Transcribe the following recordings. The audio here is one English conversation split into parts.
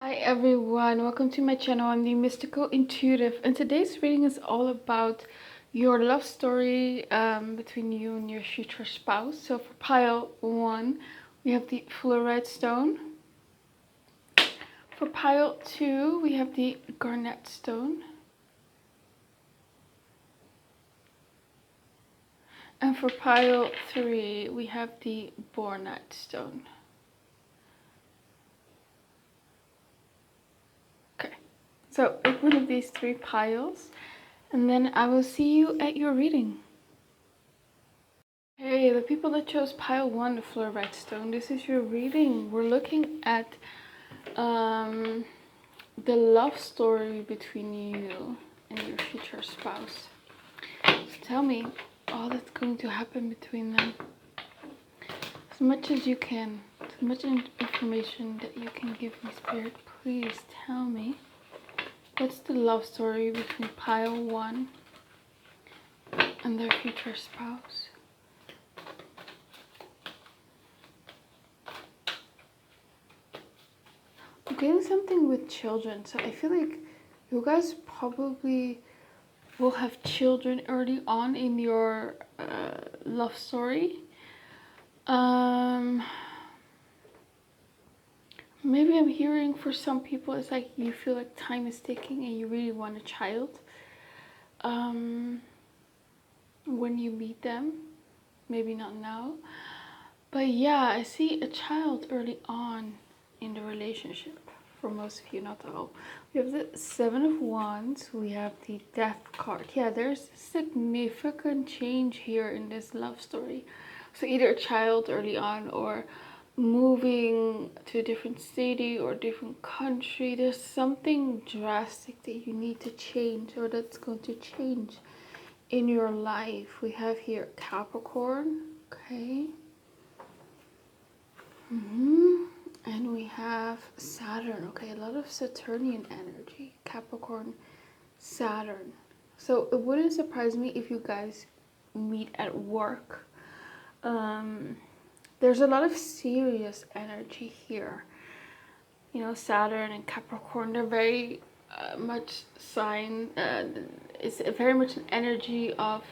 Hi everyone, welcome to my channel. I'm the Mystical Intuitive, and today's reading is all about your love story between you and your future spouse. So for pile 1, we have the Fluorite stone. For pile 2, we have the Garnet stone. And for pile 3, we have the Bornite stone. Okay, so pick one of these 3 piles, and then I will see you at your reading. Hey, the people that chose pile 1, the Fluorite stone, this is your reading. We're looking at the love story between you and your future spouse. So tell me all that's going to happen between them. As much as you can, as much information that you can give me, Spirit, please tell me. What's the love story between pile 1 and their future spouse? I'm getting something with children, so I feel like you guys probably will have children early on in your love story. Maybe I'm hearing for some people it's like you feel like time is ticking and you really want a child when you meet them. Maybe not now, but yeah, I see a child early on in the relationship for most of you, not all. We have the 7 of Wands, we have the Death card. Yeah, there's significant change here in this love story. So either a child early on or moving to a different city or different country. There's something drastic that you need to change, or that's going to change in your life. We have here Capricorn, okay. And we have Saturn, okay, a lot of Saturnian energy, Capricorn, Saturn. So it wouldn't surprise me if you guys meet at work. There's a lot of serious energy here. You know, Saturn and Capricorn, they're very much it's very much an energy of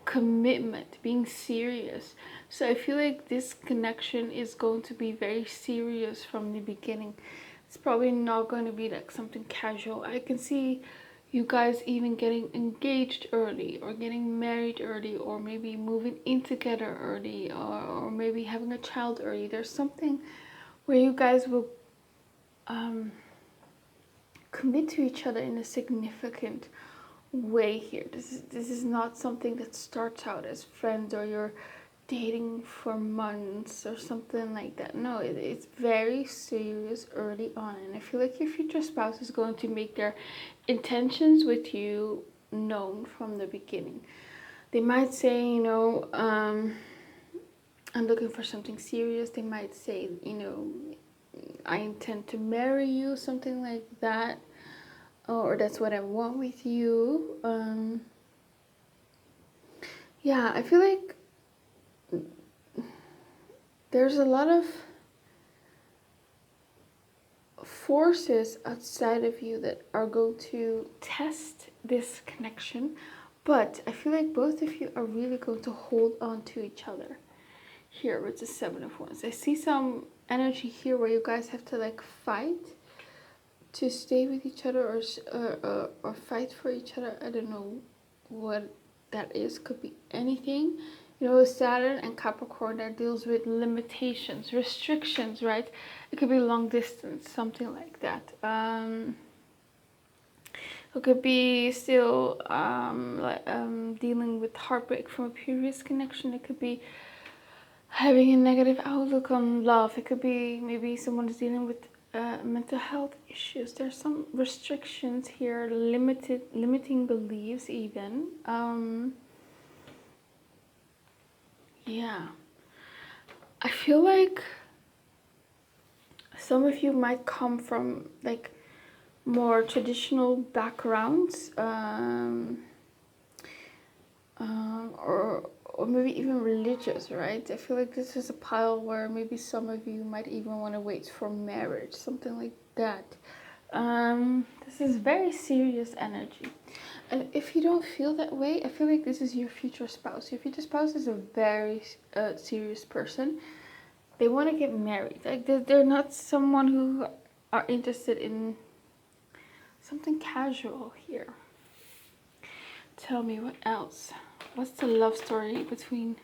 commitment, being serious. So I feel like this connection is going to be very serious from the beginning. It's probably not going to be like something casual. I can see you guys even getting engaged early, or getting married early, or maybe moving in together early, or maybe having a child early. There's something where you guys will commit to each other in a significant way here. This is not something that starts out as friends or you're dating for months or something like that. No, it's very serious early on, and I feel like your future spouse is going to make their intentions with you known from the beginning. They might say, you know, I'm looking for something serious. They might say, you know, I intend to marry you, something like that, or that's what I want with you. Yeah, I feel like there's a lot of forces outside of you that are going to test this connection, but I feel like both of you are really going to hold on to each other here with the 7 of Wands. I see some energy here where you guys have to like fight to stay with each other, or fight for each other. I don't know what that is. Could be anything. You know, Saturn and Capricorn, that deals with limitations, restrictions, right? It could be long distance, something like that. It could be still dealing with heartbreak from a previous connection. It could be having a negative outlook on love. It could be maybe someone is dealing with mental health issues. There's some restrictions here, limiting beliefs even. Yeah, I feel like some of you might come from like more traditional backgrounds, or maybe even religious, right? I feel like this is a pile where maybe some of you might even want to wait for marriage, something like that. This is very serious energy. And if you don't feel that way, I feel like this is your future spouse. Your future spouse is a very serious person. They want to get married. Like they're not someone who are interested in something casual here. Tell me what else. What's the love story between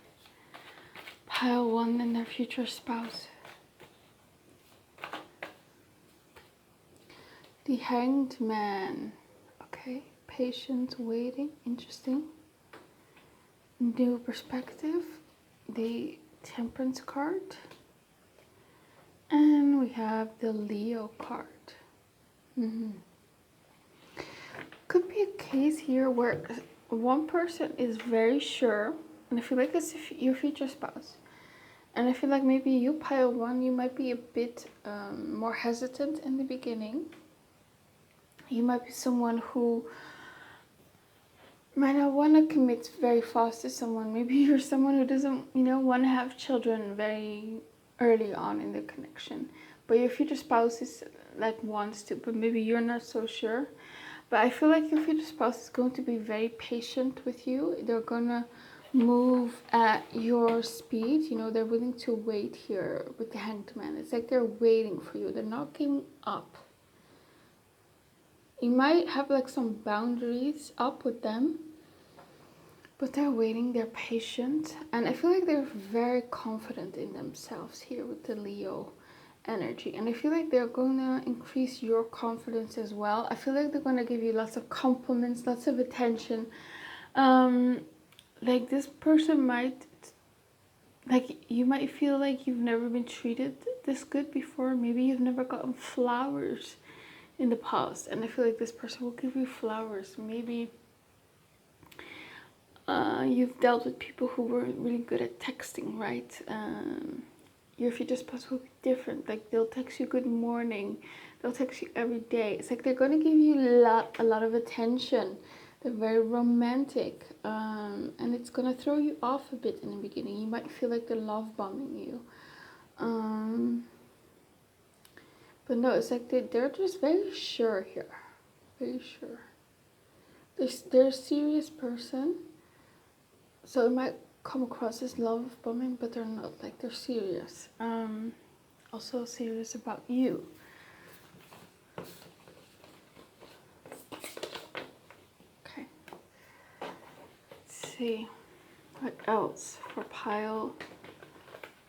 pile 1 and their future spouse? The Hanged Man. Okay. Patient, waiting. Interesting. New perspective. The Temperance card. And we have the Leo card. Could be a case here where one person is very sure, and I feel like it's your future spouse. And I feel like maybe you, pile 1, you might be a bit more hesitant in the beginning. You might be someone who might not want to commit very fast to someone. Maybe you're someone who doesn't, want to have children very early on in the connection. But your future spouse is like wants to, but maybe you're not so sure. But I feel like your future spouse is going to be very patient with you. They're gonna move at your speed. They're willing to wait here with the Hanged Man. It's like they're waiting for you. They're not giving up. You might have like some boundaries up with them, but they're waiting, they're patient. And I feel like they're very confident in themselves here with the Leo energy. And I feel like they're going to increase your confidence as well. I feel like they're going to give you lots of compliments, lots of attention. Like this person might, like you might feel like you've never been treated this good before. Maybe you've never gotten flowers in the past. And I feel like this person will give you flowers. Maybe you've dealt with people who were really good at texting, right? Your future spouse will be different. Like they'll text you good morning. They'll text you every day. It's like they're going to give you a lot of attention. They're very romantic. And it's going to throw you off a bit in the beginning. You might feel like they're love bombing you. But no, it's like they're just very sure here. Very sure. They're a serious person. So it might come across as love bombing, but they're not. Like they're serious. Also serious about you. Okay. Let's see. What else for pile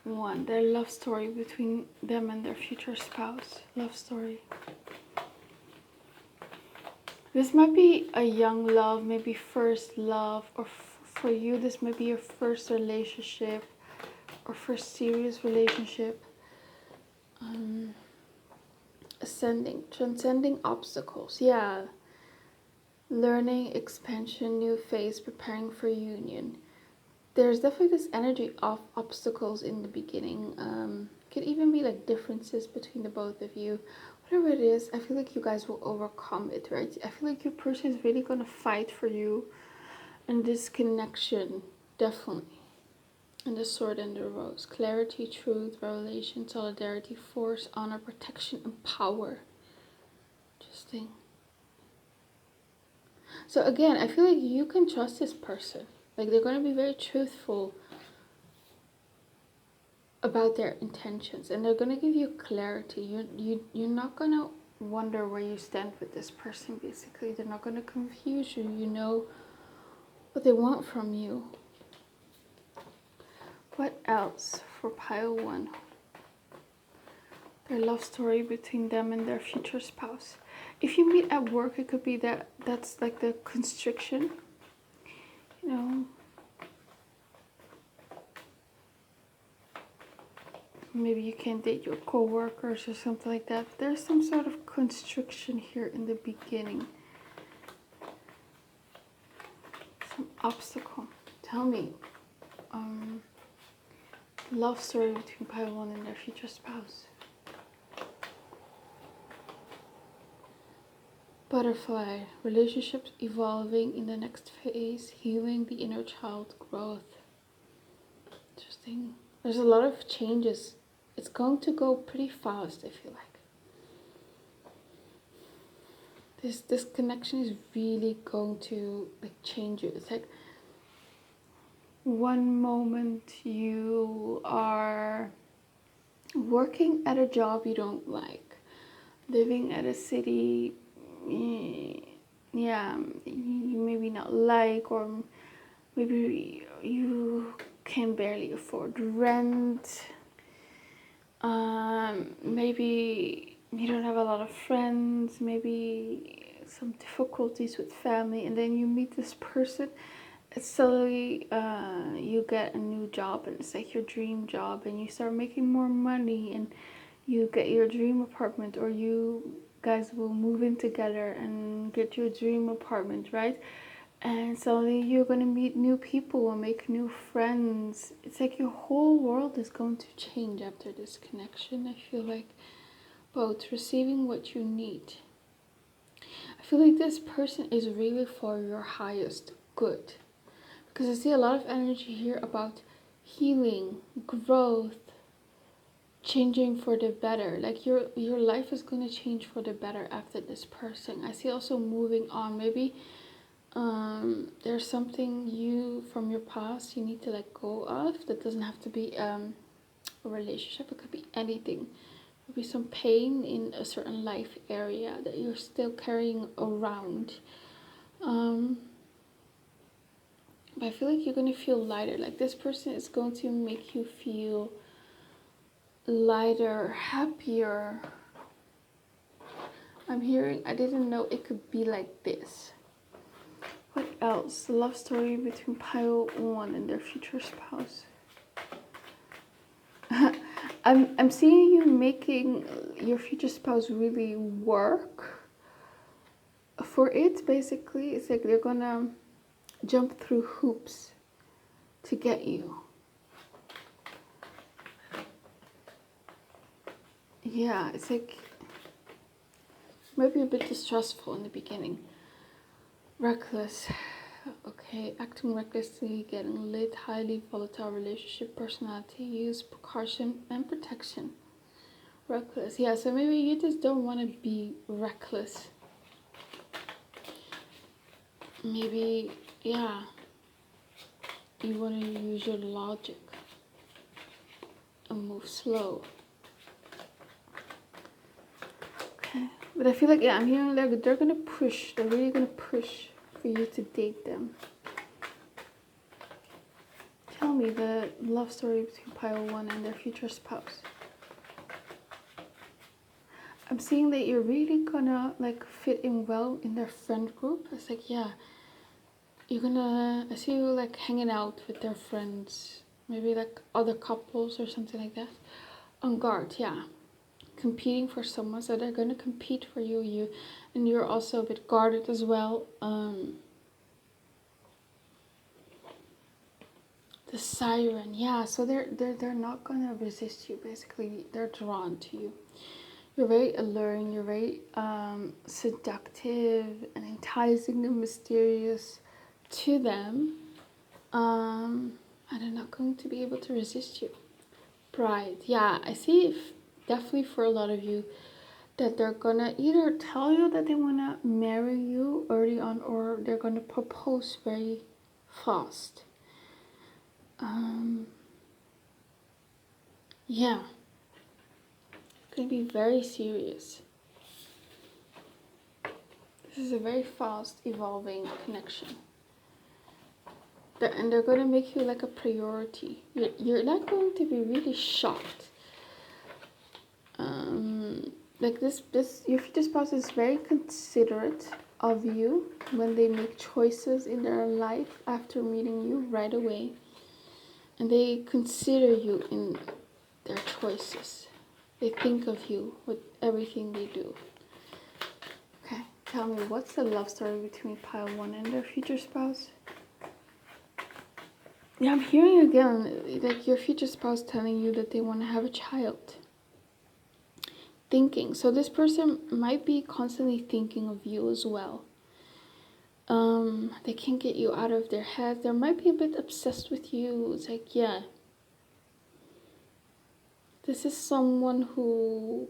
1? Their love story between them and their future spouse. Love story. This might be a young love, maybe first love, or for you, this might be your first relationship or first serious relationship. Ascending, transcending obstacles. Yeah. Learning, expansion, new phase, preparing for union. There's definitely this energy of obstacles in the beginning. Could even be like differences between the both of you. Whatever it is, I feel like you guys will overcome it, right? I feel like your person is really going to fight for you. And this connection, definitely. And the Sword and the Rose. Clarity, truth, revelation, solidarity, force, honor, protection, and power. Interesting. So again, I feel like you can trust this person. Like they're going to be very truthful about their intentions. And they're going to give you clarity. You're not going to wonder where you stand with this person, basically. They're not going to confuse you. You know what they want from you. What else for pile 1? Their love story between them and their future spouse. If you meet at work, it could be that's like the constriction. Maybe you can't date your co-workers or something like that. There's some sort of constriction here in the beginning. Some obstacle. Tell me. Love story between pile 1 and their future spouse. Butterfly. Relationships evolving in the next phase. Healing the inner child growth. Interesting. There's a lot of changes. It's going to go pretty fast, I feel like. This connection is really going to like change you. It's like one moment you are working at a job you don't like, living at a city, yeah, you maybe not like, or maybe you can barely afford rent. Maybe you don't have a lot of friends, maybe some difficulties with family, and then you meet this person, and suddenly you get a new job, and it's like your dream job, and you start making more money, and you get your dream apartment, or you guys will move in together and get your dream apartment, right? And suddenly you're going to meet new people and make new friends. It's like your whole world is going to change after this connection. I feel like both receiving what you need. I feel like this person is really for your highest good. Because I see a lot of energy here about healing, growth, changing for the better. Like your life is going to change for the better after this person. I see also moving on. Maybe there's something you from your past you need to let go of. That doesn't have to be a relationship. It could be anything. It could be some pain in a certain life area that you're still carrying around. But I feel like you're going to feel lighter. Like this person is going to make you feel lighter, happier. I'm hearing, I didn't know it could be like this. What else? The love story between pile 1 and their future spouse. I'm seeing you making your future spouse really work for it. Basically, it's like they're gonna jump through hoops to get you. Yeah, it's like maybe a bit distrustful in the beginning. Reckless. Okay, acting recklessly, getting lit, highly volatile relationship, personality, use precaution and protection. Reckless. Yeah, so maybe you just don't want to be reckless. Maybe, yeah, you want to use your logic and move slow. Okay, but I feel like, yeah, I'm hearing like they're gonna push. They're really gonna push for you to date them. Tell me the love story between pile 1 and their future spouse. I'm seeing that you're really gonna like fit in well in their friend group. It's like, yeah, you're gonna, I see you like hanging out with their friends, maybe like other couples or something like that. On guard, yeah. Competing for someone, so they're gonna compete for you, and you're also a bit guarded as well. The siren, yeah, so they're not gonna resist you. Basically, they're drawn to you. You're very alluring. You're very seductive and enticing and mysterious to them, and they're not going to be able to resist you. Pride, yeah, I see. If definitely for a lot of you, that they're gonna either tell you that they wanna marry you early on, or they're gonna propose very fast. Yeah, it's gonna be very serious. This is a very fast evolving connection. And they're gonna make you like a priority. You're not going to be really shocked. Like this your future spouse is very considerate of you when they make choices in their life after meeting you right away. And they consider you in their choices. They think of you with everything they do. Okay, tell me, what's the love story between pile 1 and their future spouse? Yeah, I'm hearing again, like your future spouse telling you that they want to have a child. Thinking. So this person might be constantly thinking of you as well. They can't get you out of their head. They might be a bit obsessed with you. It's like, yeah, this is someone who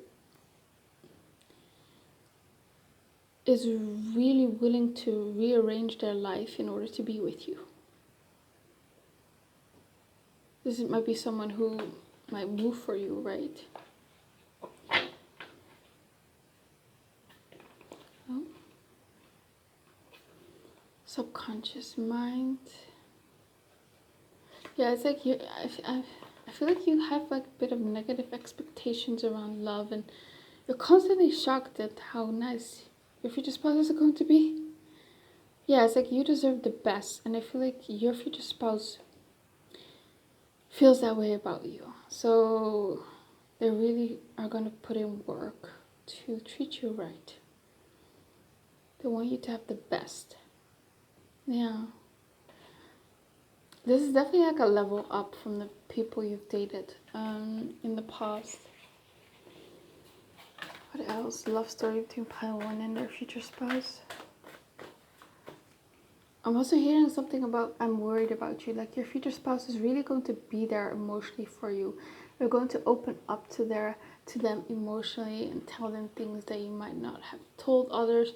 is really willing to rearrange their life in order to be with you. This might be someone who might move for you, right? Oh. Subconscious mind. Yeah, it's like I feel like you have like a bit of negative expectations around love, and you're constantly shocked at how nice your future spouse is going to be. Yeah, it's like you deserve the best, and I feel like your future spouse feels that way about you. So they really are going to put in work to treat you right. They want you to have the best. Yeah. This is definitely like a level up from the people you've dated in the past. What else? Love story between pile 1 and their future spouse. I'm also hearing something about I'm worried about you. Like your future spouse is really going to be there emotionally for you. You're going to open up to them emotionally and tell them things that you might not have told others.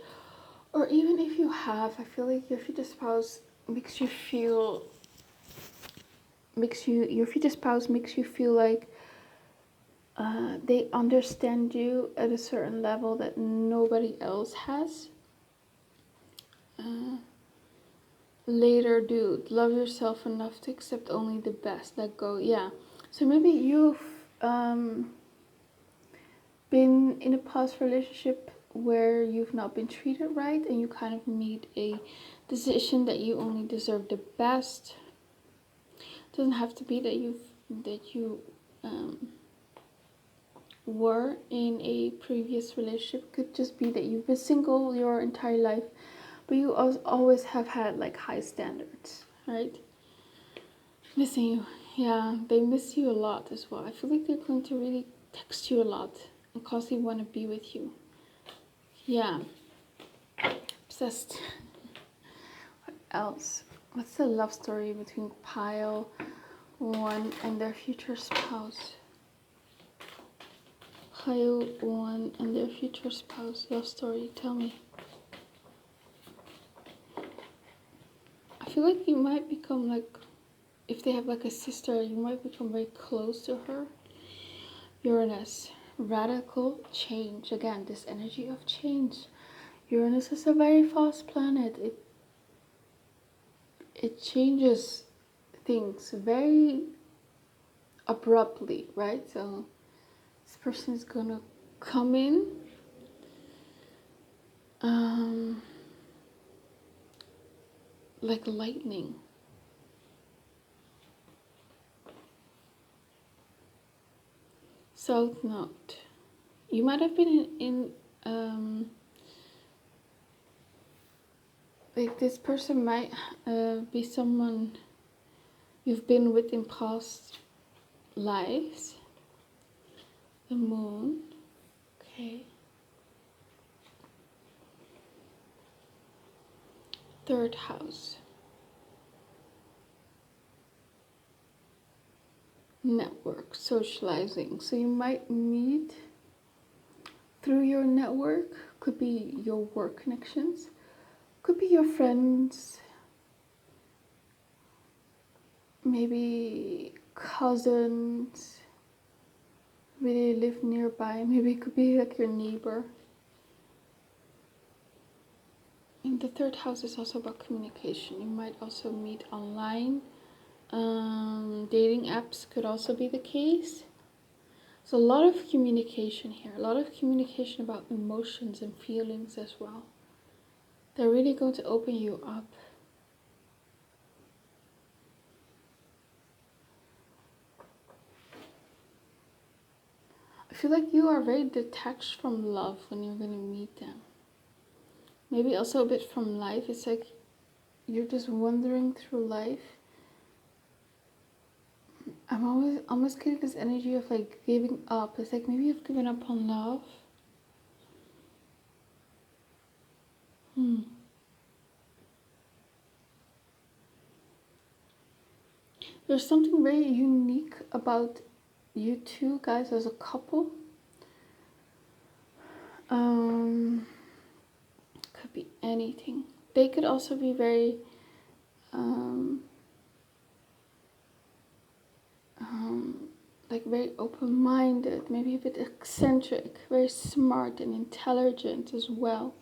Or even if you have, I feel like your future spouse makes you feel like they understand you at a certain level that nobody else has. Later, dude, love yourself enough to accept only the best. Let go. Yeah. So maybe you've been in a past relationship where you've not been treated right, and you kind of made a decision that you only deserve the best. It doesn't have to be that you were in a previous relationship. It could just be that you've been single your entire life, but you always have had like high standards, right? Missing you. Yeah, they miss you a lot as well. I feel like they're going to really text you a lot and constantly want to be with you. Yeah. Obsessed. What else? What's the love story between pile 1 and their future spouse? Pile 1 and their future spouse. Love story. Tell me. I feel like you might become like, if they have like a sister, you might become very close to her. Uranus. Radical change. Again, this energy of change. Uranus is a very fast planet. It changes things very abruptly, right? So this person is gonna come in like lightning. South Node. You might have been in like this person might be someone you've been with in past lives. The moon. Okay. Third house. Network, socializing. So you might meet through your network. Could be your work connections. Could be your friends. Maybe cousins. Maybe they live nearby. Maybe it could be like your neighbor. And the third house is also about communication. You might also meet online. Dating apps could also be the case. So a lot of communication here. A lot of communication about emotions and feelings as well. They're really going to open you up. I feel like you are very detached from love when you're going to meet them. Maybe also a bit from life. It's like you're just wandering through life. I'm almost getting this energy of like giving up. It's like maybe you've given up on love. There's something very unique about you two guys as a couple. anything. They could also be very like very open-minded, maybe a bit eccentric, very smart and intelligent as well.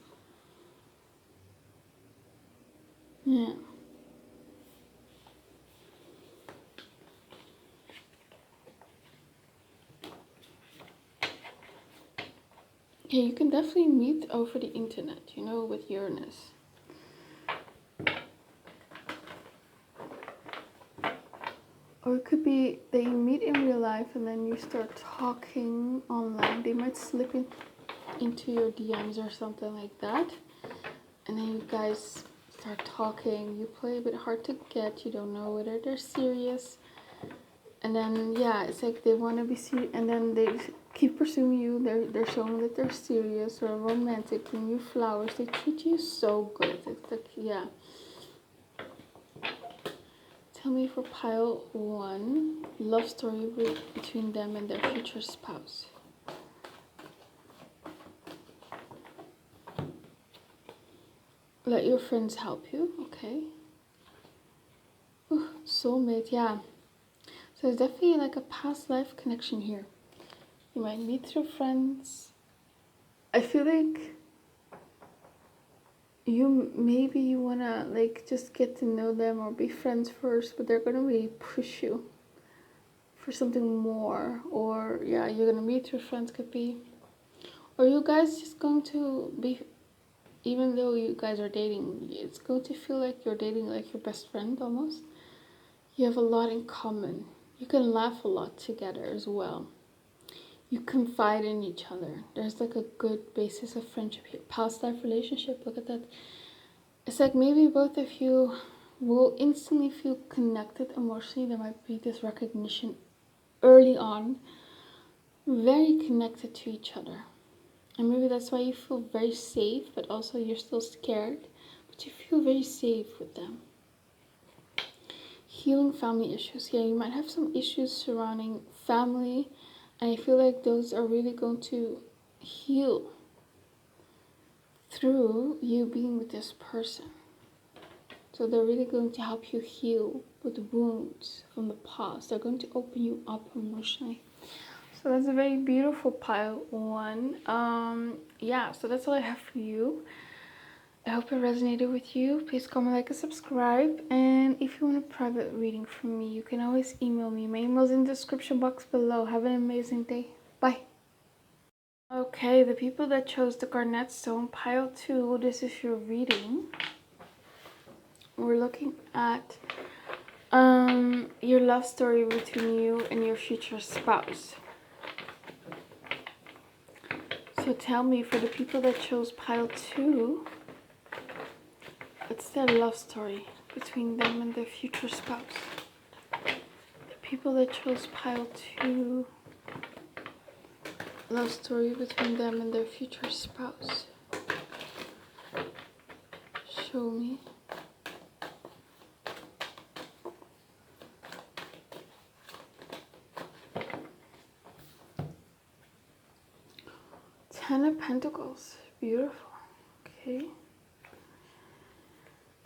Yeah. Yeah, you can definitely meet over the internet, you know, with Uranus. Or it could be that you meet in real life and then you start talking online. They might slip into your DMs or something like that. And then you guys start talking. You play a bit hard to get. You don't know whether they're serious. And then, yeah, it's like they want to be serious. And then they keep pursuing you. They're showing that they're serious or romantic. Bring you flowers. They treat you so good. It's like, yeah. Tell me for pile 1, love story between them and their future spouse. Let your friends help you, okay. Ooh, soulmate, yeah. So there's definitely like a past life connection here. You might meet through friends. I feel like maybe you wanna like just get to know them or be friends first, but they're gonna really push you for something more. Or yeah, you're gonna meet your friends, could be, or you guys just going to be, even though you guys are dating, it's going to feel like you're dating like your best friend almost. You have a lot in common. You can laugh a lot together as well. You confide in each other. There's like a good basis of friendship here. Past life relationship, look at that. It's like maybe both of you will instantly feel connected emotionally. There might be this recognition early on, very connected to each other. And maybe that's why you feel very safe, but also you're still scared, but you feel very safe with them. Healing family issues. Yeah, you might have some issues surrounding family, and I feel like those are really going to heal through you being with this person. So they're really going to help you heal with the wounds from the past. They're going to open you up emotionally. So that's a very beautiful pile 1. Yeah, so that's all I have for you. I hope it resonated with you. Please comment, like, and subscribe. And if you want a private reading from me, you can always email me. My email is in the description box below. Have an amazing day. Bye. Okay, the people that chose the Garnet Stone pile 2, this is your reading. We're looking at your love story between you and your future spouse. So tell me, for the people that chose pile 2, what's their love story between them and their future spouse? The people that chose pile 2, love story between them and their future spouse. Show me. Ten of Pentacles. Beautiful. Okay.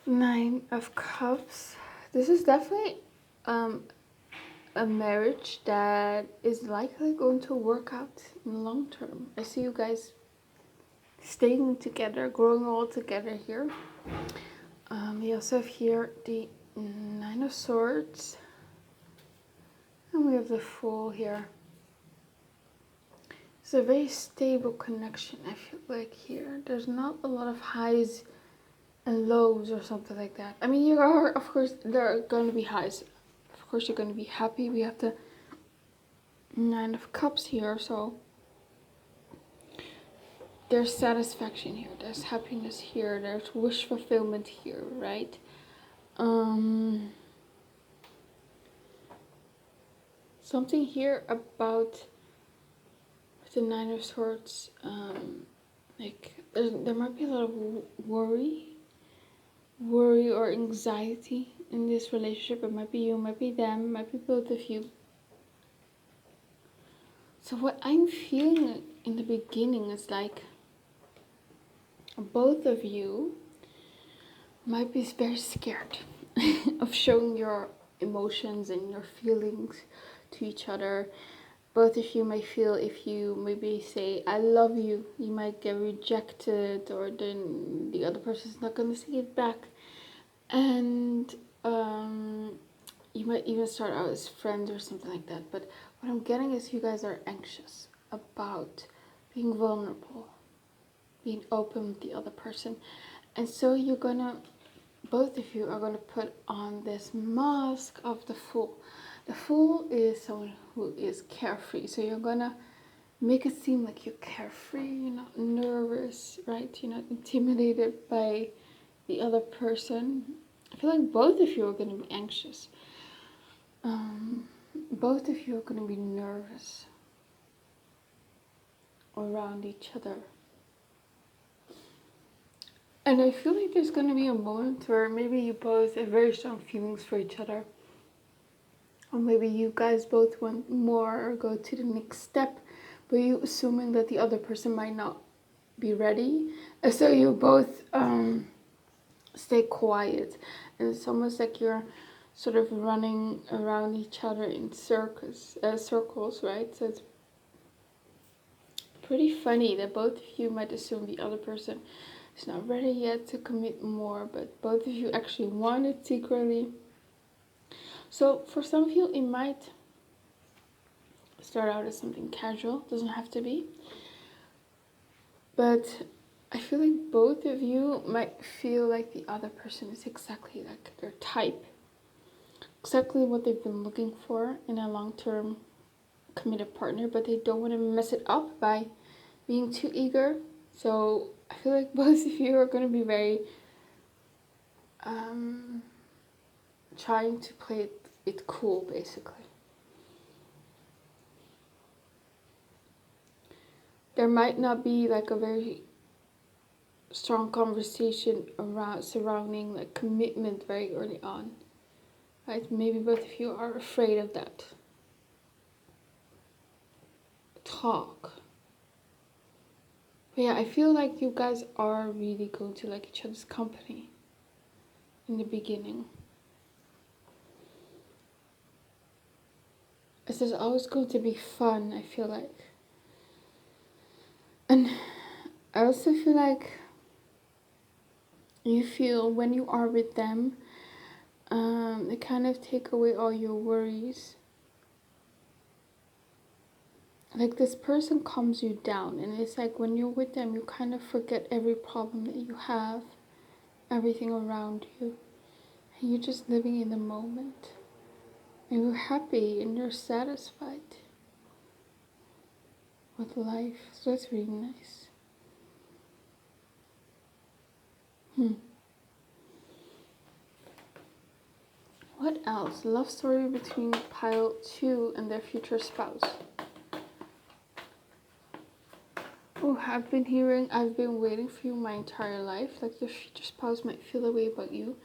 9 of Cups. This is definitely a marriage that is likely going to work out in the long term. I see you guys staying together, growing all together here. We also have here the 9 of Swords. And we have the Fool here. It's a very stable connection, I feel like here. There's not a lot of highs and lows or something like that. I mean, you are, of course, there are going to be highs. Of course, you're going to be happy. We have the 9 of Cups here, so there's satisfaction here. There's happiness here. There's wish fulfillment here, right? Something here about the 9 of Swords. Like there might be a lot of worry or anxiety in this relationship. It might be you, might be them, it might be both of you. So what I'm feeling in the beginning is like both of you might be very scared of showing your emotions and your feelings to each other. Both of you might feel if you maybe say I love you, you might get rejected, or then the other person's not going to say it back. And you might even start out as friends or something like that. But what I'm getting is you guys are anxious about being vulnerable, being open with the other person. And so you're gonna, both of you are gonna put on this mask of the Fool. The Fool is someone who is carefree. So you're gonna make it seem like you're carefree, you're not nervous, right? You're not intimidated by the other person. I feel like both of you are gonna be anxious. Both of you are gonna be nervous around each other. And I feel like there's going to be a moment where maybe you both have very strong feelings for each other. Or maybe you guys both want more or go to the next step, but you assuming that the other person might not be ready. And so you both stay quiet. And it's almost like you're sort of running around each other in circles, right? So it's pretty funny that both of you might assume the other person is not ready yet to commit more, but both of you actually want it secretly. So for some of you, it might start out as something casual, doesn't have to be. But I feel like both of you might feel like the other person is exactly like their type, exactly what they've been looking for in a long-term committed partner, but they don't want to mess it up by being too eager. So I feel like both of you are going to be very trying to play it cool, basically. There might not be like a very strong conversation surrounding like commitment very early on, right? Maybe both of you are afraid of that talk. But yeah, I feel like you guys are really going to like each other's company in the beginning. It's just always going to be fun, I feel like. And I also feel like you feel when you are with them, they kind of take away all your worries. Like this person calms you down, and it's like when you're with them, you kind of forget every problem that you have, everything around you, and you're just living in the moment. And you're happy and you're satisfied with life. So that's really nice. What else? Love story between pile 2 and their future spouse. Oh, I've been waiting for you my entire life. Like your future spouse might feel the way about you.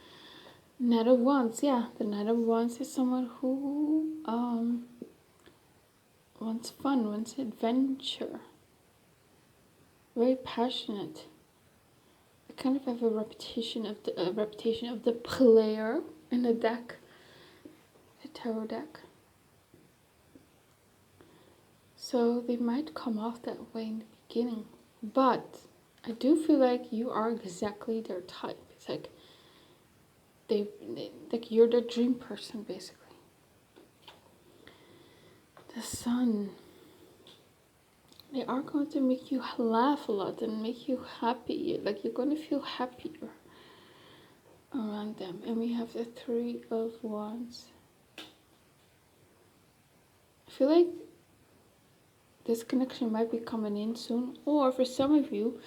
Knight of Wands, yeah. The Knight of Wands is someone who wants fun, wants adventure. Very passionate. I kind of have a reputation of the player in the deck, the tarot deck. So they might come off that way in the beginning, but I do feel like you are exactly their type. It's like like you're the dream person, basically. The Sun. They are going to make you laugh a lot and make you happy. Like you're going to feel happier around them. And we have the 3 of Wands. I feel like this connection might be coming in soon, or for some of you,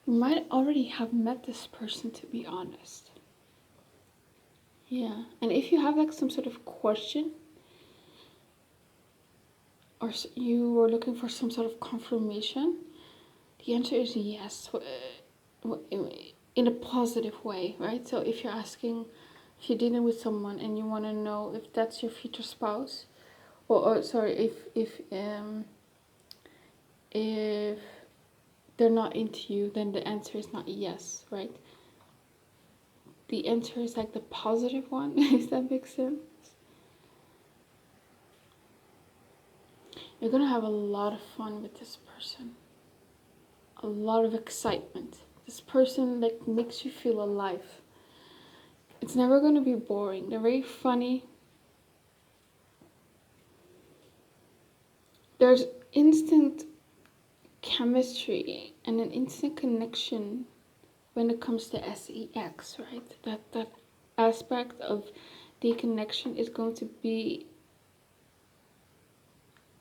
you might already have met this person, to be honest. Yeah, and if you have like some sort of question, or you were looking for some sort of confirmation, the answer is yes, in a positive way, right? So if you're asking, if you're dealing with someone and you want to know if that's your future spouse, or sorry, if they're not into you, then the answer is not yes, right? the enter is like the positive one, if that makes sense. You're gonna have a lot of fun with this person. A lot of excitement. This person like makes you feel alive. It's never gonna be boring. They're very funny. There's instant chemistry and an instant connection when it comes to sex, right? That aspect of the connection is going to be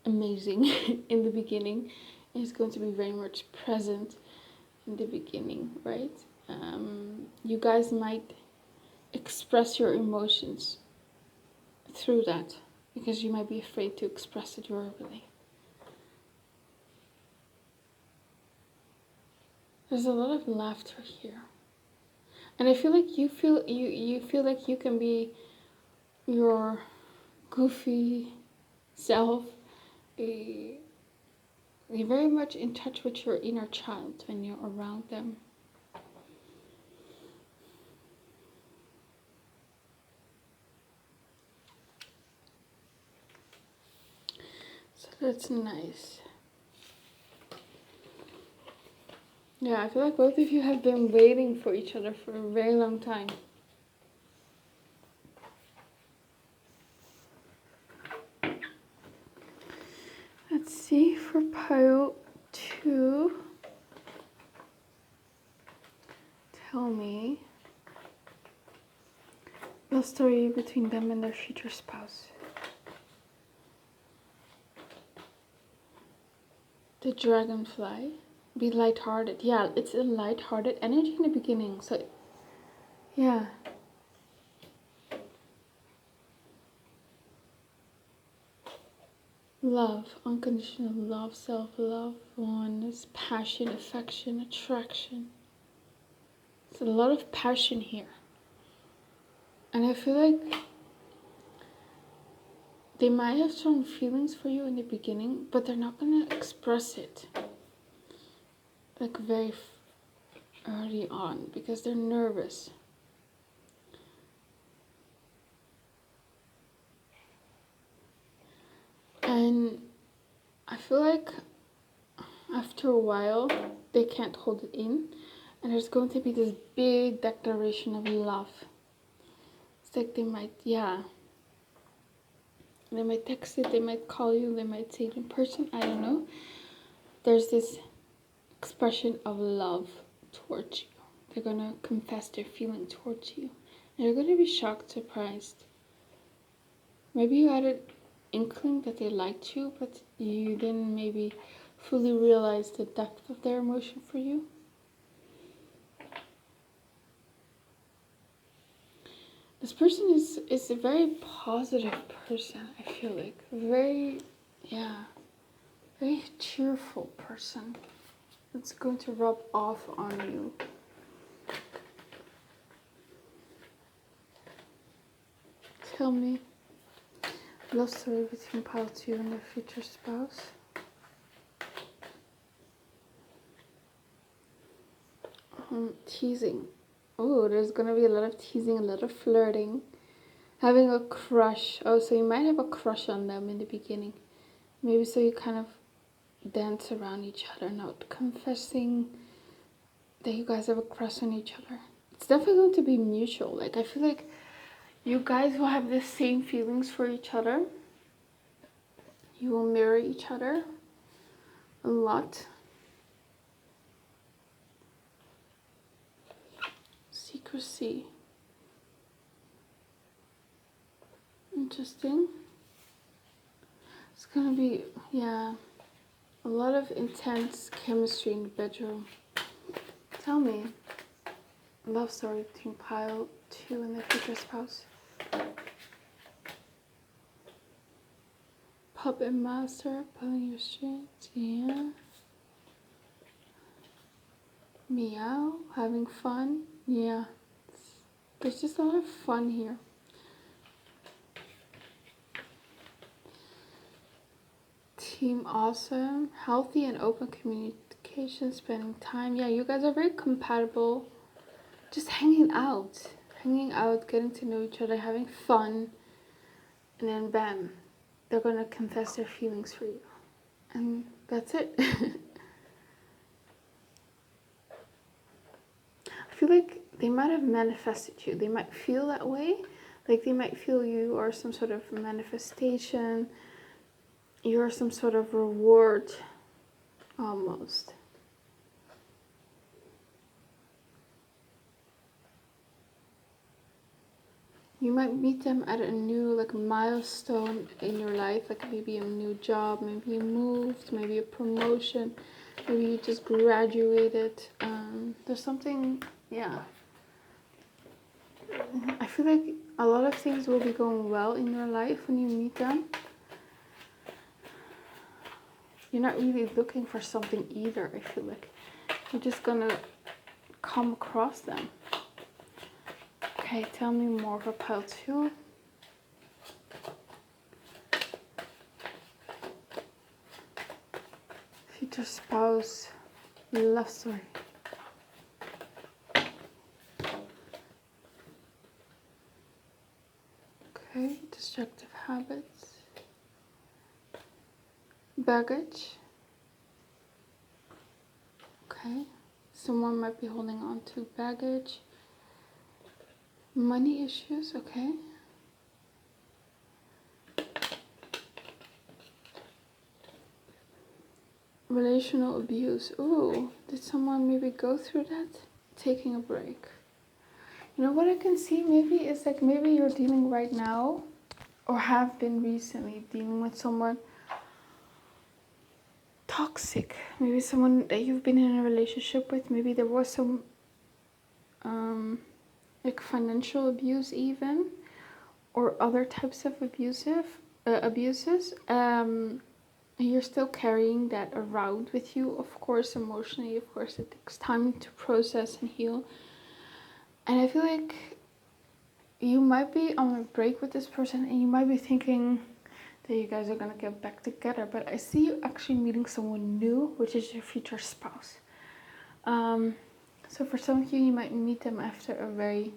amazing in the beginning. It's going to be very much present in the beginning, right? You guys might express your emotions through that because you might be afraid to express it verbally. There's a lot of laughter here. And I feel like you feel like you can be your goofy self. You're very much in touch with your inner child when you're around them. So that's nice. Yeah, I feel like both of you have been waiting for each other for a very long time. Let's see for pile 2. Tell me the story between them and their future spouse. The dragonfly. Be lighthearted. Yeah, it's a lighthearted energy in the beginning. So, yeah. Love, unconditional love, self-love, oneness, passion, affection, attraction. It's a lot of passion here. And I feel like they might have strong feelings for you in the beginning, but they're not going to express it like very early on because they're nervous. And I feel like after a while, they can't hold it in. And there's going to be this big declaration of love. It's like they might, yeah. They might text it, they might call you, they might say it in person, I don't know. There's this expression of love towards you. They're going to confess their feeling towards you. And you're going to be shocked, surprised. Maybe you had an inkling that they liked you, but you didn't maybe fully realize the depth of their emotion for you. This person is a very positive person, I feel like. Very cheerful person. It's going to rub off on you. Tell me, love story between pile 2 and their future spouse. Teasing. Oh, there's gonna be a lot of teasing, a lot of flirting. Having a crush. Oh, so you might have a crush on them in the beginning. Maybe so you kind of dance around each other, not confessing that you guys have a crush on each other. It's definitely going to be mutual. Like, I feel like you guys will have the same feelings for each other. You will mirror each other a lot. Secrecy. Interesting. It's gonna be, yeah, a lot of intense chemistry in the bedroom. Tell me, love story between pile 2 and their future spouse. Puppet master, pulling your strings, yeah. Meow, having fun, yeah. There's just a lot of fun here. Team awesome, healthy and open communication, spending time. Yeah, you guys are very compatible. Just hanging out hanging out, getting to know each other, having fun, and then bam, they're gonna confess their feelings for you. And that's it. I feel like they might have manifested you. They might feel that way. Like they might feel you are some sort of manifestation. You're some sort of reward, almost. You might meet them at a new like milestone in your life, like maybe a new job, maybe you moved, maybe a promotion, maybe you just graduated. There's something, yeah. I feel like a lot of things will be going well in your life when you meet them. You're not really looking for something either, I feel like. You're just gonna come across them. Okay, tell me more for pile 2. Future spouse, love story. Okay, destructive habits. Baggage. Okay, someone might be holding on to baggage. Money issues, okay. Relational abuse. Ooh, did someone maybe go through that? Taking a break. You know what I can see maybe is like maybe you're dealing right now or have been recently dealing with someone toxic. Maybe someone that you've been in a relationship with. Maybe there was some like financial abuse even, or other types of abuses. You're still carrying that around with you, of course, emotionally. Of course, it takes time to process and heal. And I feel like you might be on a break with this person and you might be thinking that you guys are gonna get back together, but I see you actually meeting someone new, which is your future spouse. So for some of you, you might meet them after a very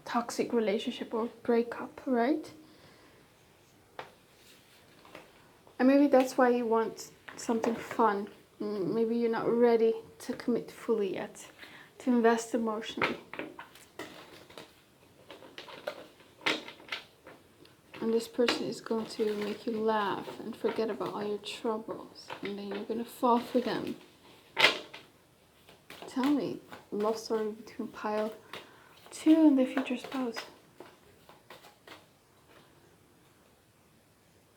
toxic relationship or breakup, right? And maybe that's why you want something fun. Maybe you're not ready to commit fully yet, to invest emotionally. And this person is going to make you laugh and forget about all your troubles. And then you're going to fall for them. Tell me, love story between pile 2 and the future spouse.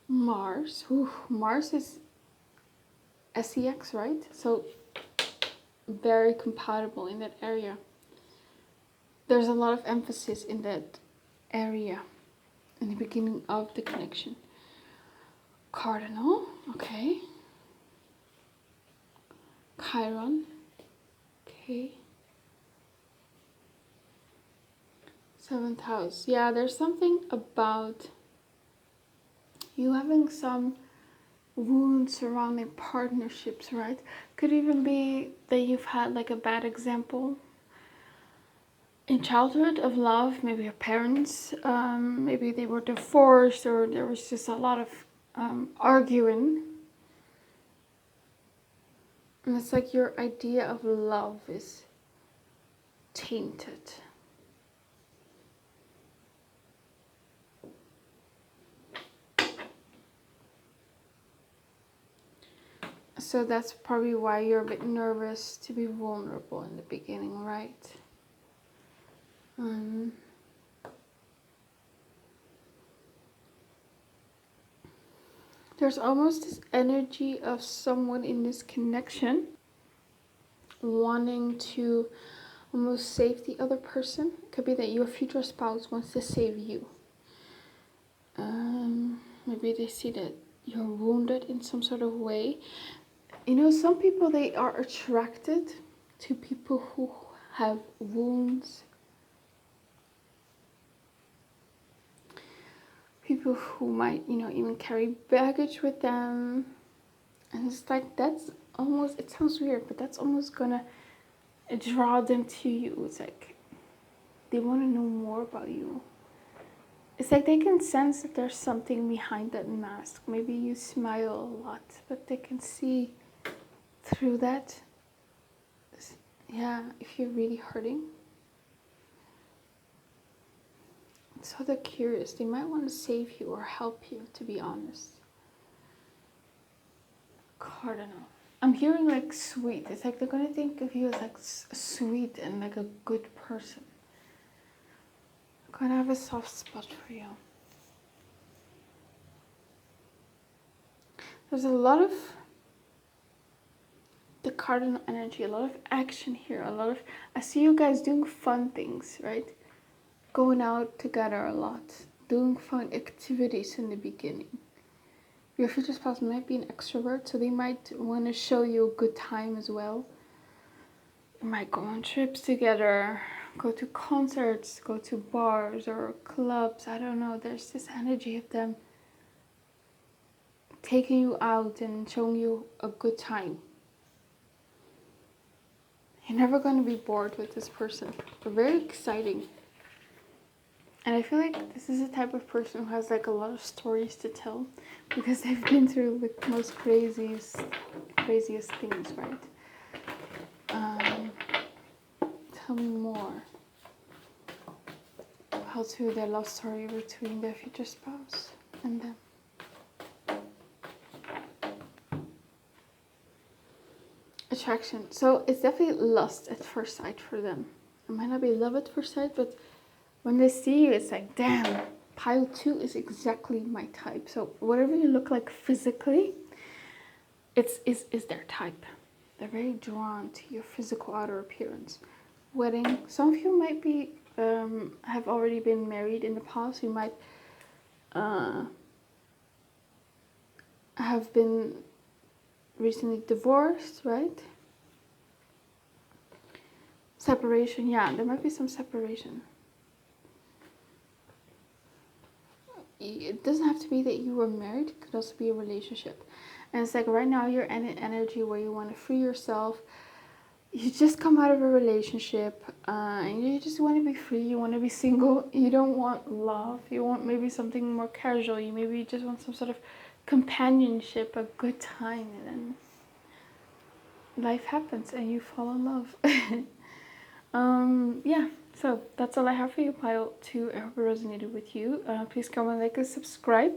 Mars. Ooh, Mars is SEX, right? So very compatible in that area. There's a lot of emphasis in that area in the beginning of the connection. Cardinal, okay. Chiron, okay. 7th house. Yeah, there's something about you having some wounds surrounding partnerships, right? Could even be that you've had like a bad example in childhood of love. Maybe your parents, maybe they were divorced, or there was just a lot of arguing. And it's like your idea of love is tainted. So that's probably why you're a bit nervous to be vulnerable in the beginning, right? There's almost this energy of someone in this connection wanting to almost save the other person. It could be that your future spouse wants to save you. Maybe they see that you're wounded in some sort of way. You know, some people, they are attracted to people who have wounds. People who might, you know, even carry baggage with them. And it's like, that's almost, it sounds weird, but that's almost gonna draw them to you. It's like they want to know more about you. It's like they can sense that there's something behind that mask. Maybe you smile a lot, but they can see through that. Yeah, if you're really hurting. So they're curious. They might want to save you or help you, to be honest. Cardinal. I'm hearing like sweet. It's like they're going to think of you as like sweet and like a good person. I'm going to have a soft spot for you. There's a lot of the cardinal energy, a lot of action here, a lot of, I see you guys doing fun things, right? Going out together a lot, doing fun activities in the beginning. Your future spouse might be an extrovert, so they might want to show you a good time as well. You might go on trips together, go to concerts, go to bars or clubs, I don't know. There's this energy of them taking you out and showing you a good time. You're never going to be bored with this person. They're very exciting. And I feel like this is the type of person who has like a lot of stories to tell because they've been through the most craziest things, right? Tell me more about their love story between their future spouse and them. Attraction. So it's definitely lust at first sight for them. It might not be love at first sight, but when they see you, it's like, damn, pile 2 is exactly my type. So whatever you look like physically, is their type. They're very drawn to your physical outer appearance. Wedding. Some of you might be have already been married in the past. You might have been recently divorced, right? Separation. Yeah, there might be some separation. It doesn't have to be that you were married. It could also be a relationship. And it's like right now you're in an energy where you want to free yourself. You just come out of a relationship and you just want to be free. You want to be single. You don't want love. You want maybe something more casual. You maybe just want some sort of companionship, a good time. And then life happens and you fall in love. Yeah, so that's all I have for you, pile 2. I hope it resonated with you. Please comment, like, and subscribe.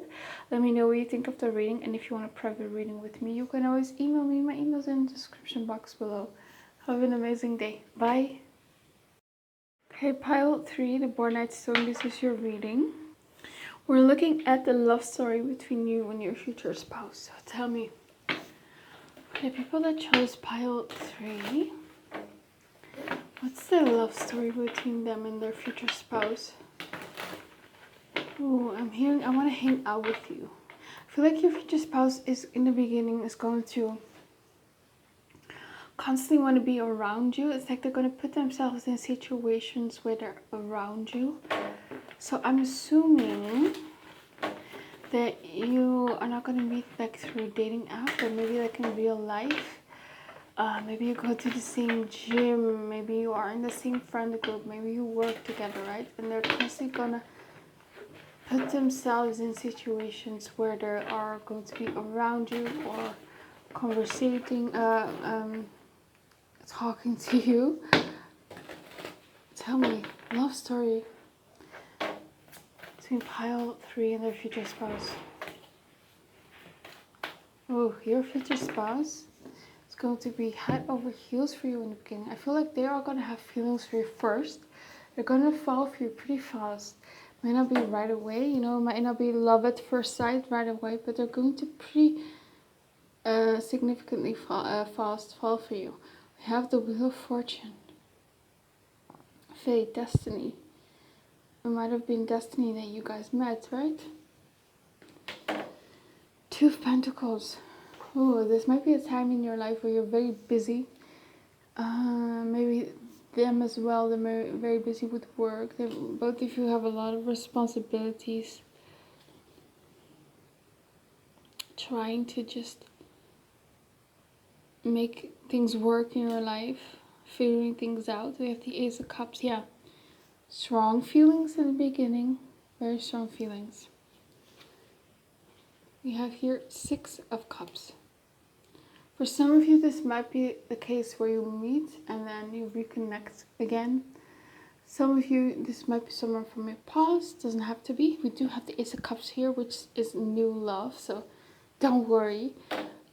Let me know what you think of the reading, and if you want a private reading with me, you can always email me. My email's in the description box below. Have an amazing day. Bye. Okay, pile 3, the Bornite stone. This is your reading. We're looking at the love story between you and your future spouse. So tell me, the people that chose pile 3, what's the love story between them and their future spouse? Ooh, I'm hearing I want to hang out with you. I feel like your future spouse is in the beginning is going to constantly want to be around you. It's like they're going to put themselves in situations where they're around you. So I'm assuming that you are not going to meet like through a dating app, but maybe like in real life. Maybe you go to the same gym, maybe you are in the same friend group, maybe you work together, right? And they're constantly gonna put themselves in situations where they are going to be around you or conversating, talking to you. Tell me, love story between pile 3 and their future spouse. Oh, your future spouse is going to be head over heels for you in the beginning. I feel like they are going to have feelings for you first. They're going to fall for you pretty fast. Might not be right away, you know, it might not be love at first sight right away, but they're going to pretty significantly fast fall for you. We have the Wheel of Fortune, fate, destiny. It might have been destiny that you guys met, right? 2 of Pentacles. Oh, this might be a time in your life where you're very busy. Maybe them as well, they're very busy with work. Both of you have a lot of responsibilities. Trying to just make things work in your life. figuring things out. We have the Ace of Cups, yeah. Strong feelings in the beginning, very strong feelings. We have here Six of Cups. For some of you, this might be the case where you meet and then you reconnect again. Some of you, this might be someone from your past, doesn't have to be. We do have the Ace of Cups here, which is new love, so don't worry.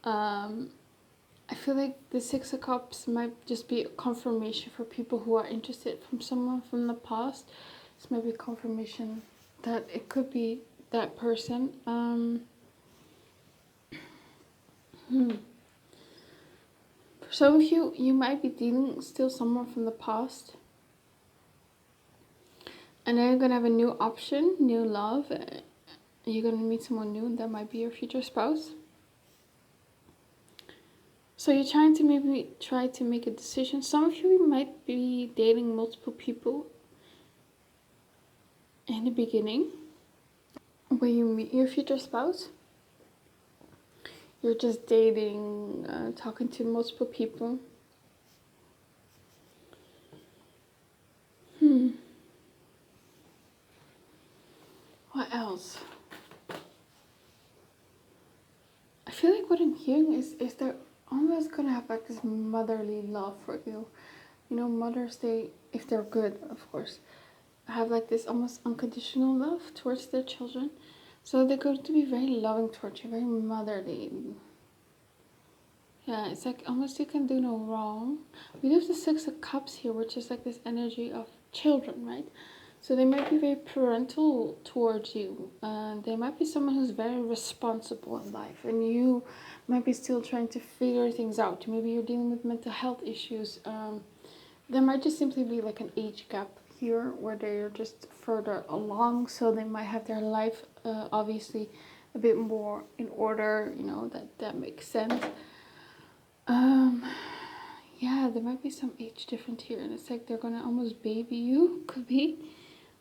I feel like the Six of Cups might just be a confirmation for people who are interested from someone from the past. This might be confirmation that it could be that person. For some of you, you might be dealing still someone from the past. And then you're going to have a new option, new love. You're going to meet someone new, and that might be your future spouse. So you're trying to maybe try to make a decision. Some of you might be dating multiple people in the beginning. When you meet your future spouse, you're just dating, talking to multiple people. What else? I feel like what I'm hearing is they're almost gonna have like this motherly love for you. You know, mothers, they, if they're good, of course, have like this almost unconditional love towards their children. So they're going to be very loving towards you, very motherly. Yeah, it's like almost you can do no wrong. We have the Six of Cups here, which is like this energy of children, right? So they might be very parental towards you. They might be someone who's very responsible in life, and you might be still trying to figure things out. Maybe you're dealing with mental health issues. There might just simply be like an age gap here where they're just further along, so they might have their life obviously a bit more in order, you know, that makes sense. Yeah, there might be some age difference here, and it's like they're gonna almost baby you, could be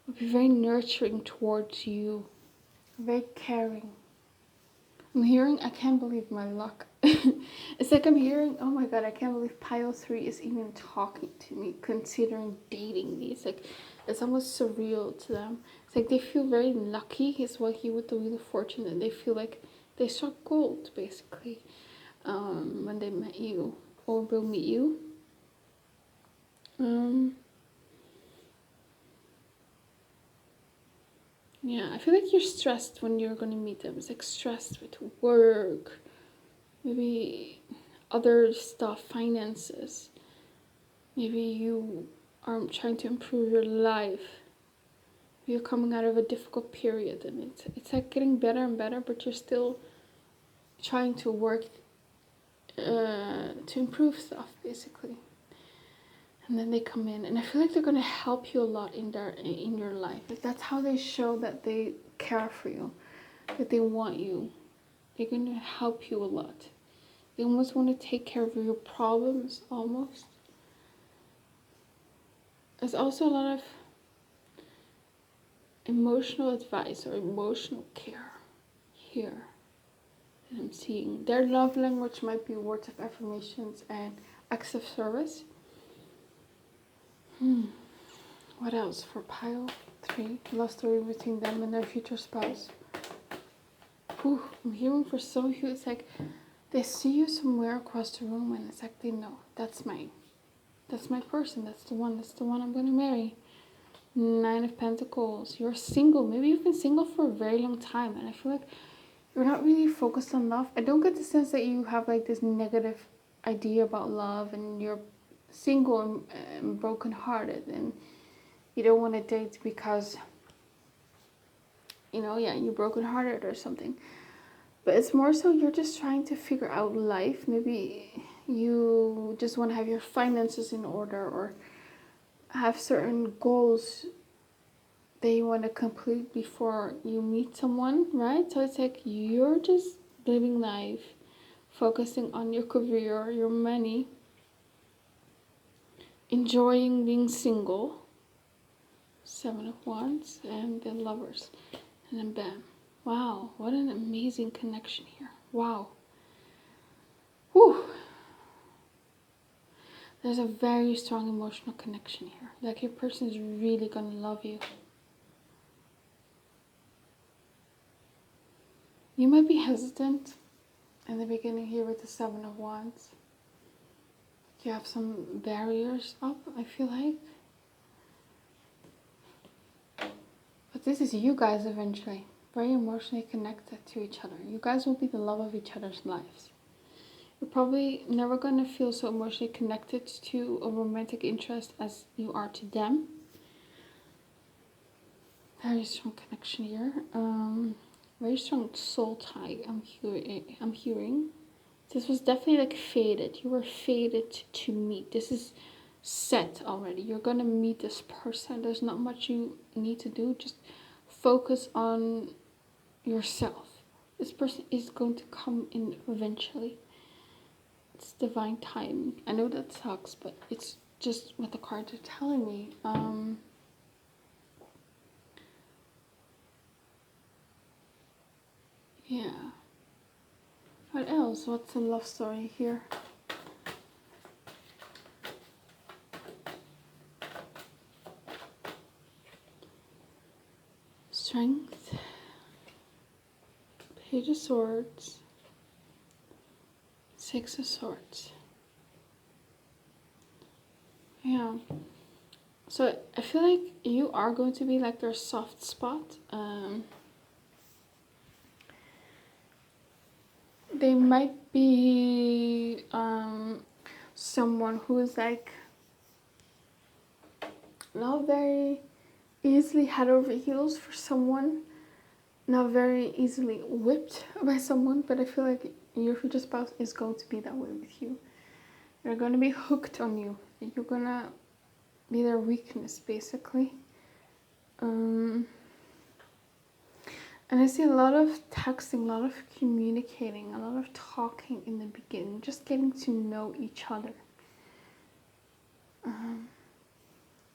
very nurturing towards you, very caring. I'm hearing, I can't believe my luck. It's like I'm hearing, oh my god, I can't believe Pile 3 is even talking to me, considering dating me. It's like, it's almost surreal to them. It's like they feel very lucky, is what he with the Wheel of Fortune, and they feel like they struck gold, basically, when they met you, or will meet you. Yeah, I feel like you're stressed when you're going to meet them. It's like stressed with work, maybe other stuff, finances. Maybe you are trying to improve your life. You're coming out of a difficult period, and it's like getting better and better, but you're still trying to work to improve stuff, basically. And then they come in, and I feel like they're going to help you a lot in your life. Like that's how they show that they care for you, that they want you. They're going to help you a lot. They almost want to take care of your problems, almost. There's also a lot of emotional advice or emotional care here that I'm seeing. Their love language might be words of affirmations and acts of service. What else for Pile 3? Love story between them and their future spouse. I'm hearing for some of you, it's like they see you somewhere across the room, and it's like they know that's my person, that's the one I'm going to marry. Nine of Pentacles. You're single. Maybe you've been single for a very long time, and I feel like you're not really focused on love. I don't get the sense that you have like this negative idea about love, and you're single and brokenhearted, and you don't want to date because, you know, yeah, you're brokenhearted or something. But it's more so you're just trying to figure out life. Maybe you just want to have your finances in order, or have certain goals that you want to complete before you meet someone, right? So it's like you're just living life, focusing on your career, your money, enjoying being single. Seven of Wands, and the Lovers, and then bam. Wow, what an amazing connection here. Wow. Whew. There's a very strong emotional connection here. Like your person is really going to love you. You might be hesitant in the beginning here with the Seven of Wands. You have some barriers up, I feel like. But this is you guys eventually. Very emotionally connected to each other. You guys will be the love of each other's lives. You're probably never going to feel so emotionally connected to a romantic interest as you are to them. Very strong connection here. Very strong soul tie. I'm hearing. This was definitely like fated. You were fated to meet. This is set already. You're gonna meet this person. There's not much you need to do. Just focus on yourself. This person is going to come in eventually. It's divine timing. I know that sucks, but it's just what the cards are telling me. Yeah. What else? What's the love story here? Strength. Page of Swords. Six of Swords. Yeah. So I feel like you are going to be like their soft spot. They might be someone who is like not very easily head over heels for someone, not very easily whipped by someone, but I feel like your future spouse is going to be that way with you. They're going to be hooked on you. You're going to be their weakness, basically. And I see a lot of texting, a lot of communicating, a lot of talking in the beginning, just getting to know each other. And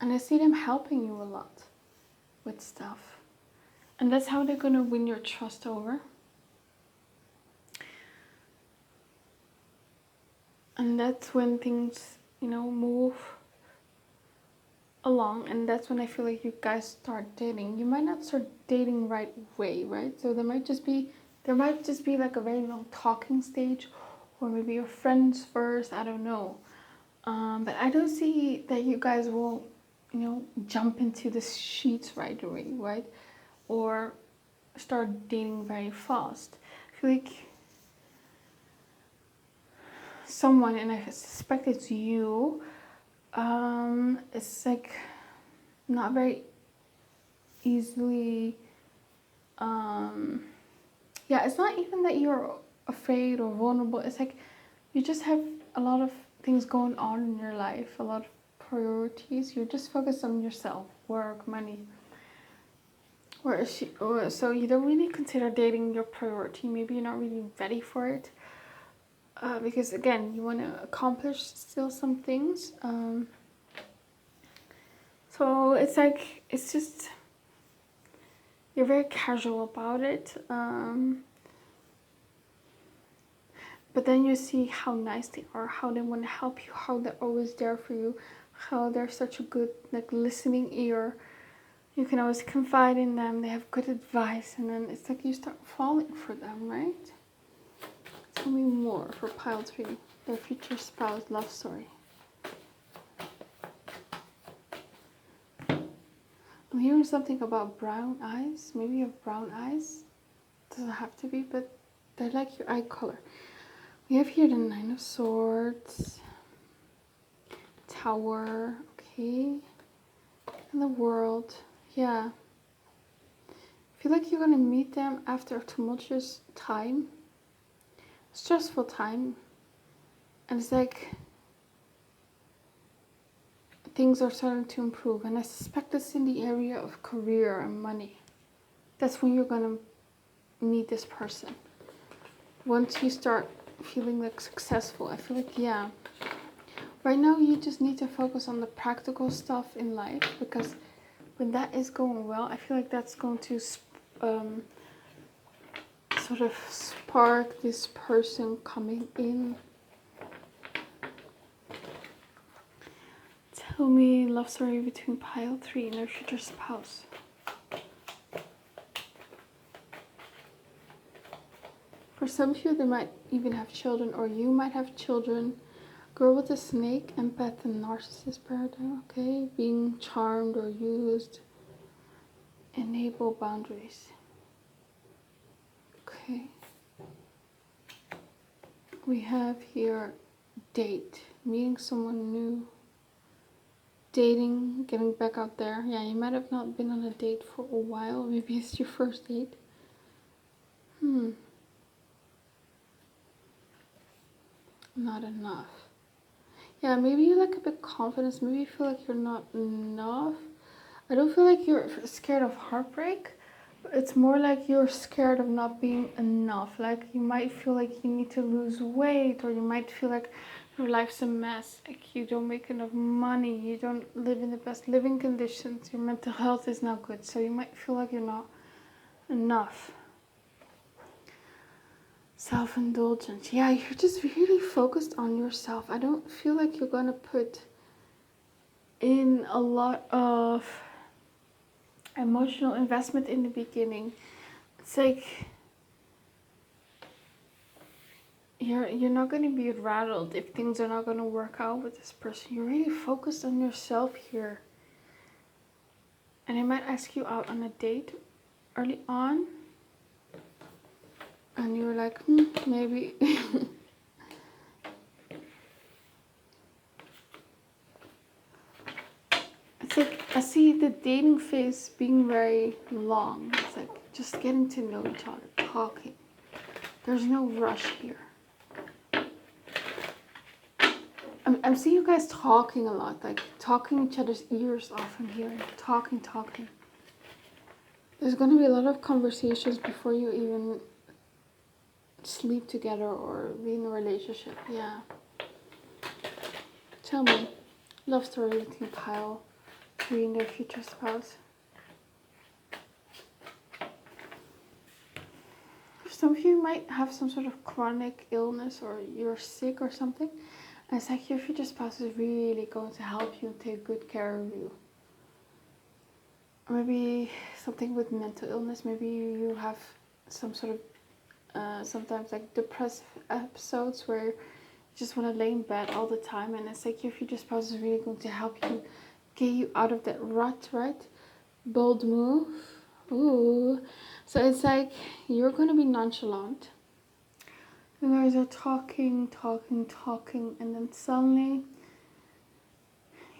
I see them helping you a lot with stuff. And that's how they're going to win your trust over. And that's when things, move along. And that's when I feel like you guys start dating. You might not start dating right away, right? So there might just be like a very long talking stage, or maybe you're friends first, I don't know. But I don't see that you guys will, jump into the sheets right away, right? Or start dating very fast. I feel like someone, and I suspect it's you, it's like not very easily, it's not even that you're afraid or vulnerable. It's like you just have a lot of things going on in your life, a lot of priorities. You're just focused on yourself, work, money. So you don't really consider dating your priority. Maybe you're not really ready for it. Because again, you want to accomplish still some things. So it's just, you're very casual about it. But then you see how nice they are, how they want to help you, how they're always there for you, how they're such a good listening ear. You can always confide in them, they have good advice, and then it's like you start falling for them, right? Tell me more for pile 3, their future spouse love story. I'm hearing something about brown eyes. Maybe you have brown eyes. Doesn't have to be, but they like your eye color. We have here the Nine of Swords, Tower, okay, and the World. Yeah. I feel like you're going to meet them after a tumultuous time, stressful time, and it's like things are starting to improve, and I suspect it's in the area of career and money. That's when you're going to meet this person. Once you start feeling like successful, I feel like, yeah, right now you just need to focus on the practical stuff in life, because when that is going well, I feel like that's going to sort of spark this person coming in. Tell me love story between pile 3 and their future spouse. For some of you, they might even have children, or you might have children. Girl with a snake, empath, and narcissist paradigm. Okay, being charmed or used. Enable boundaries. Okay. We have here date, meeting someone new. Dating, getting back out there. Yeah, you might have not been on a date for a while. Maybe it's your first date. Not enough. Yeah, maybe you lack a bit of confidence. Maybe you feel like you're not enough. I don't feel like you're scared of heartbreak. But it's more like you're scared of not being enough. Like you might feel like you need to lose weight, or you might feel like your life's a mess. Like you don't make enough money. You don't live in the best living conditions. Your mental health is not good. So you might feel like you're not enough. Self-indulgence. Yeah, you're just really focused on yourself. I don't feel like you're gonna put in a lot of emotional investment in the beginning. It's like you're not gonna be rattled if things are not gonna work out with this person. You're really focused on yourself here. And I might ask you out on a date early on. And you were like, maybe. It's like, I see the dating phase being very long. It's like just getting to know each other, talking. There's no rush here. I'm seeing you guys talking a lot, like talking each other's ears off in here. Talking. There's going to be a lot of conversations before you even sleep together or be in a relationship. Yeah. Tell me, love story between pile 3 and their future spouse. Some of you might have some sort of chronic illness, or you're sick or something. And it's like your future spouse is really going to help you and take good care of you. Or maybe something with mental illness. Maybe you have some sort of sometimes like depressive episodes where you just want to lay in bed all the time, and it's like your future spouse is really going to help you get you out of that rut, right? Bold move. Ooh. So it's like you're going to be nonchalant. You guys are talking, and then suddenly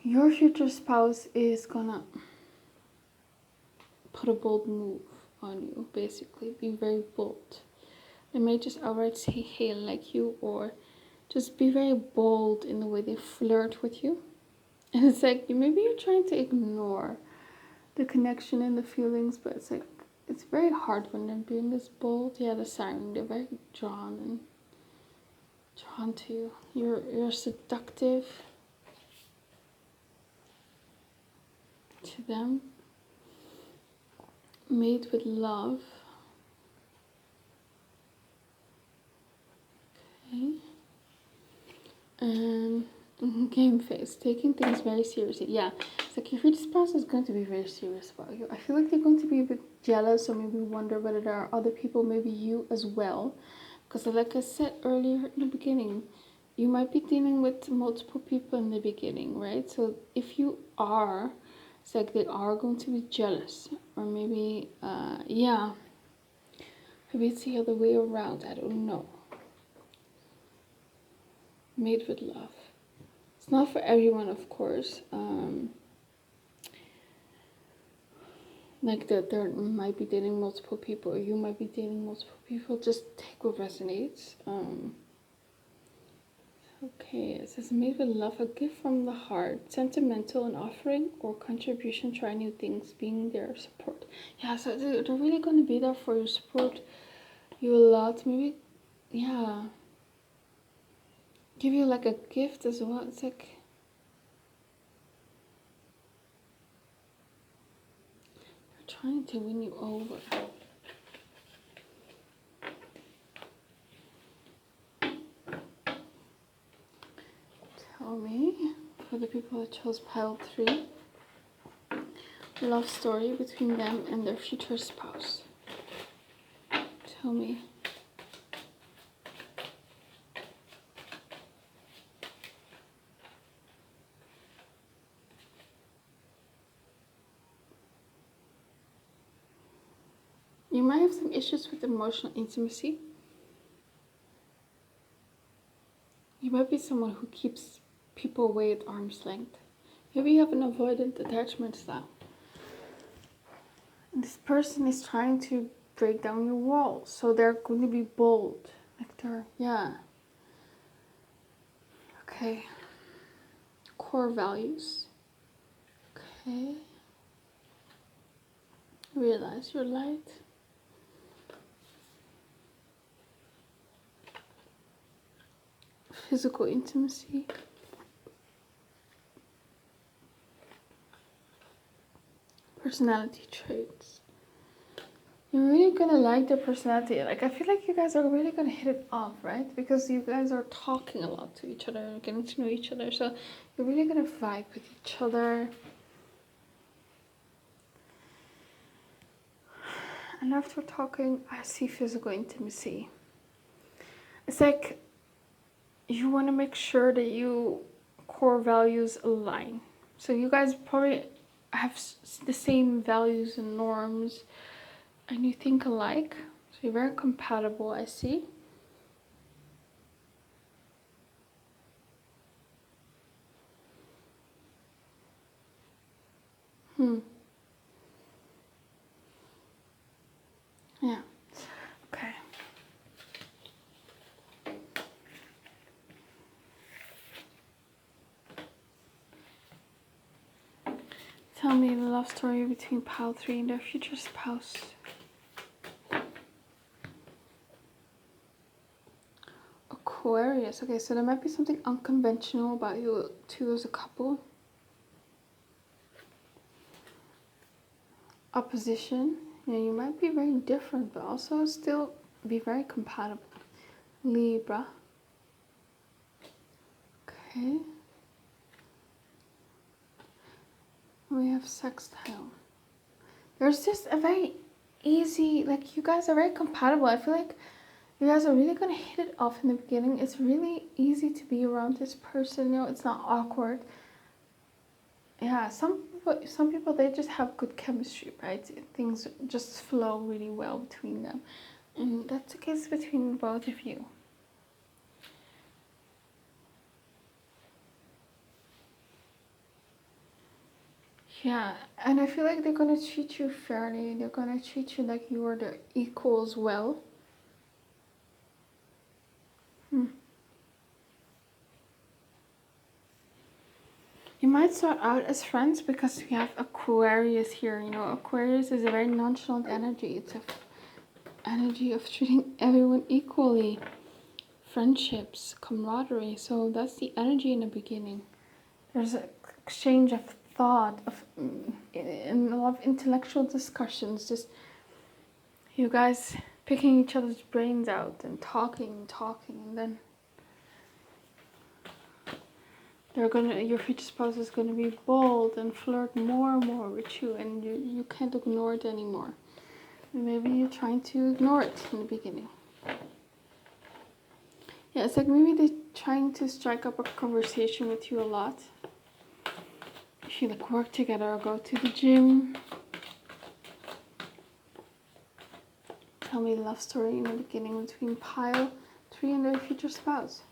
your future spouse is gonna put a bold move on you, basically. Be very bold. They may just outright say, hey, I like you, or just be very bold in the way they flirt with you. And it's like, maybe you're trying to ignore the connection and the feelings, but it's like, it's very hard when they're being this bold. Yeah, the siren, they're very drawn to you. You're seductive to them. Made with love. Okay. And game face, taking things very seriously. Yeah, it's like your future spouse is going to be very serious about you. I feel like they're going to be a bit jealous, or maybe wonder whether there are other people, maybe you as well. Because like I said earlier in the beginning, you might be dealing with multiple people in the beginning, right? So if you are, it's like they are going to be jealous. Or maybe, yeah, maybe it's the other way around. I don't know. Made with love. It's not for everyone, of course. Like that there might be dating multiple people, or you might be dating multiple people. Just take what resonates. Okay, it says made with love, a gift from the heart, sentimental, an offering or contribution, try new things, being there, support. Yeah, so they're really going to be there for you, support you a lot. Maybe, yeah, give you like a gift as well. It's like, they're trying to win you over. Tell me, for for the people that chose pile 3. Love story between them and their future spouse. Tell me. You might have some issues with emotional intimacy. You might be someone who keeps people away at arm's length. Maybe you have an avoidant attachment style. And this person is trying to break down your walls. So they're going to be bold. Like they're, yeah. Okay. Core values. Okay. Realize your light. Physical intimacy. Personality traits. You're really gonna like their personality. Like, I feel like you guys are really gonna hit it off, right? Because you guys are talking a lot to each other, getting to know each other. So you're really gonna vibe with each other. And after talking, I see physical intimacy. It's like you want to make sure that you core values align. So you guys probably have the same values and norms, and you think alike. So you're very compatible, I see. Yeah. Okay. Tell me the love story between pile 3 and their future spouse. Aquarius. Okay, so there might be something unconventional about you two as a couple. Opposition. Yeah, you might be very different, but also still be very compatible. Libra. Okay. We have sextile. There's just a very easy, like, you guys are very compatible. I feel like you guys are really gonna hit it off in the beginning. It's really easy to be around this person, you know, it's not awkward. Yeah, some people they just have good chemistry, right? Things just flow really well between them. And that's the case between both of you. Yeah, and I feel like they're gonna treat you fairly. They're gonna treat you like you are their equal as well. You might start out as friends because we have Aquarius here. You know, Aquarius is a very nonchalant energy. It's an energy of treating everyone equally. Friendships, camaraderie. So that's the energy in the beginning. There's an exchange of thought, and a lot of intellectual discussions. Just you guys picking each other's brains out and talking, and then your future spouse is gonna be bold and flirt more and more with you, and you can't ignore it anymore. And maybe you're trying to ignore it in the beginning. Yeah, it's like maybe they're trying to strike up a conversation with you a lot. If you like work together or go to the gym. Tell me the love story in the beginning between pile 3 and their future spouse.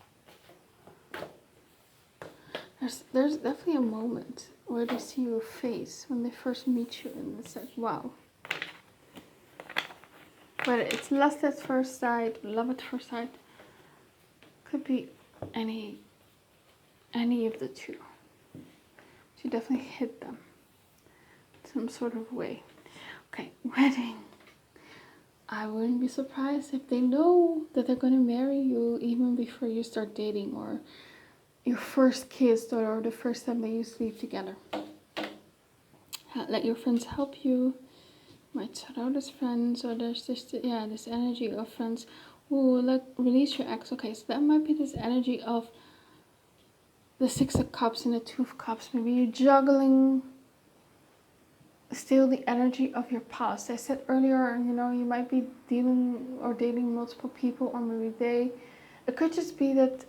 There's definitely a moment where they see your face when they first meet you, and it's like, wow. But it's lust at first sight, love at first sight. Could be any of the two. So you definitely hit them in some sort of way. Okay, wedding. I wouldn't be surprised if they know that they're going to marry you even before you start dating, or your first kiss, or the first time that you sleep together. Let your friends help you. Might start out as friends, or there's just, this energy of friends. Ooh, like, release your ex. Okay, so that might be this energy of the Six of Cups and the Two of Cups. Maybe you're juggling still the energy of your past. I said earlier, you know, you might be dealing or dating multiple people, or maybe it could just be that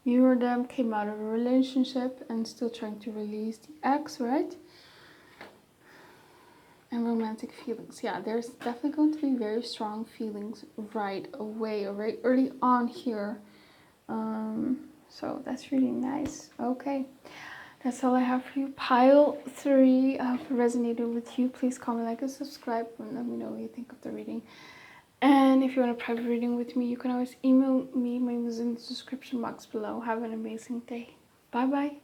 you or them came out of a relationship and still trying to release the ex, right? And romantic feelings. Yeah, there's definitely going to be very strong feelings right away or very early on here. So that's really nice. Okay, that's all I have for you. Pile 3. I hope it resonated with you. Please comment, like, and subscribe, and let me know what you think of the reading. And if you want a private reading with me, you can always email me. My name is in the description box below. Have an amazing day. Bye bye.